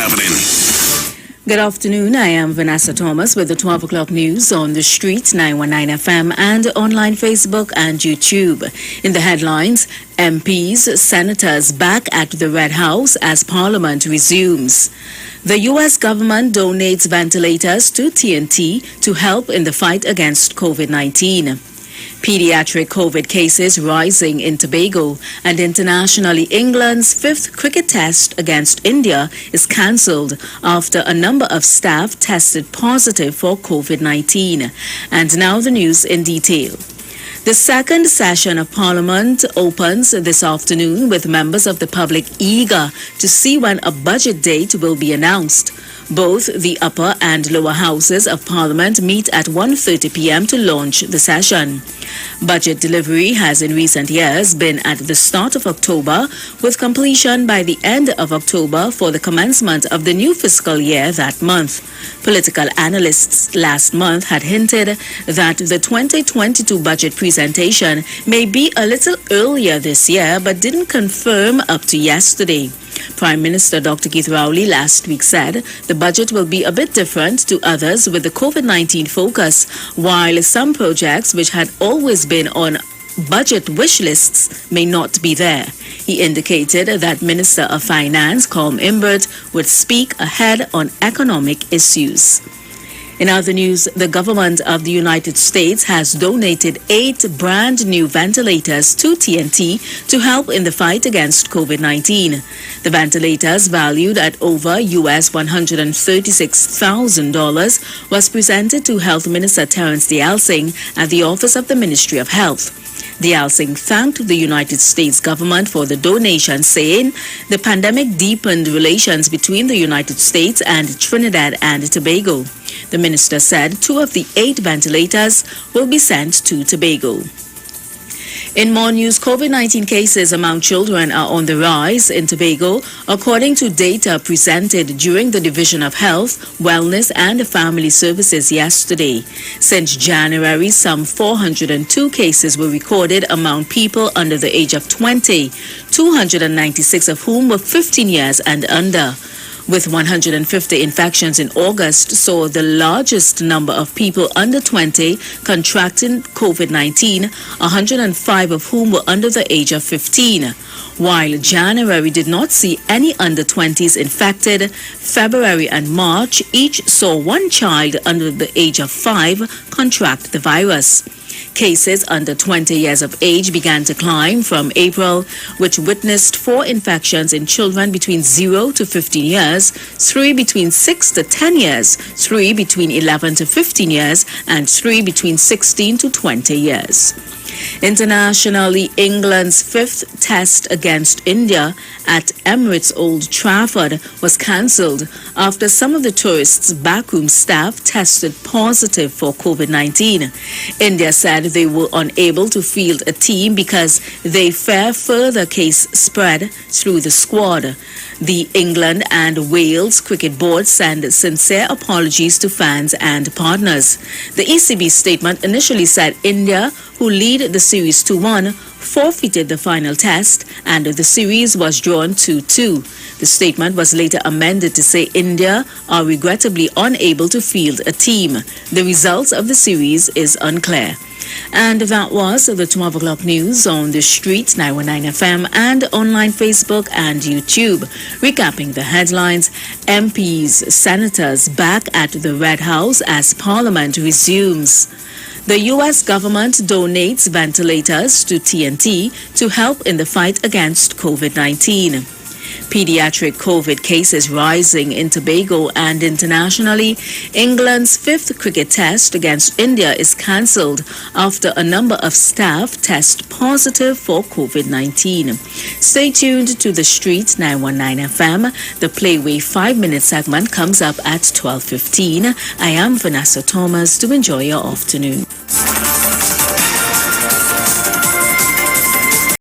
happening. Good afternoon. I am Vanessa Thomas with the 12 o'clock news on the street, 919 FM, and online Facebook and YouTube. In the headlines, MPs, senators back at the Red House as Parliament resumes. The U.S. government donates ventilators to TNT to help in the fight against COVID-19. Pediatric COVID cases rising in Tobago, and internationally England's 5th cricket test against India is cancelled after a number of staff tested positive for COVID-19. And now the news in detail. The second session of Parliament opens this afternoon with members of the public eager to see when a budget date will be announced. Both the upper and lower houses of Parliament meet at 1:30 p.m. to launch the session. Budget delivery has in recent years been at the start of October, with completion by the end of October for the commencement of the new fiscal year that month. Political analysts last month had hinted that the 2022 budget presentation may be a little earlier this year, but didn't confirm up to yesterday. Prime Minister Dr. Keith Rowley last week said the budget will be a bit different to others with the COVID-19 focus, while some projects which had always been on budget wish lists may not be there. He indicated that Minister of Finance, Colm Imbert, would speak ahead on economic issues. In other news, the government of the United States has donated 8 brand new ventilators to TNT to help in the fight against COVID-19. The ventilators, valued at over US $136,000, was presented to Health Minister Terrence D'Alsing at the Office of the Ministry of Health. D'Alsing thanked the United States government for the donation, saying the pandemic deepened relations between the United States and Trinidad and Tobago. The minister said 2 of the 8 ventilators will be sent to Tobago. In more news, COVID-19 cases among children are on the rise in Tobago, according to data presented during the Division of Health, Wellness and Family Services yesterday. Since January, some 402 cases were recorded among people under the age of 20, 296 of whom were 15 years and under. With 150 infections in August, saw the largest number of people under 20 contracting COVID-19, 105 of whom were under the age of 15. While January did not see any under 20s infected, February and March each saw 1 child under the age of 5 contract the virus. Cases under 20 years of age began to climb from April, which witnessed 4 infections in children between 0 to 15 years, 3 between 6 to 10 years, 3 between 11 to 15 years, and 3 between 16 to 20 years. Internationally, England's 5th test against India at Emirates Old Trafford was cancelled after some of the tourists' backroom staff tested positive for COVID-19. India said they were unable to field a team because they fear further case spread through the squad. The England and Wales Cricket Board sent sincere apologies to fans and partners. The ECB statement initially said India, who lead the series 2-1, forfeited the final test and the series was drawn 2-2. The statement was later amended to say India are regrettably unable to field a team. The results of the series is unclear. And that was the 12 o'clock news on the street, 919 FM, and online Facebook and YouTube. Recapping the headlines, MPs, senators back at the Red House as Parliament resumes. The U.S. government donates ventilators to TNT to help in the fight against COVID-19. Pediatric COVID cases rising in Tobago, and internationally, England's 5th cricket test against India is cancelled after a number of staff test positive for COVID-19. Stay tuned to the Street 919 FM. The Playway 5-minute segment comes up at 12:15. I am Vanessa Thomas. To enjoy your afternoon.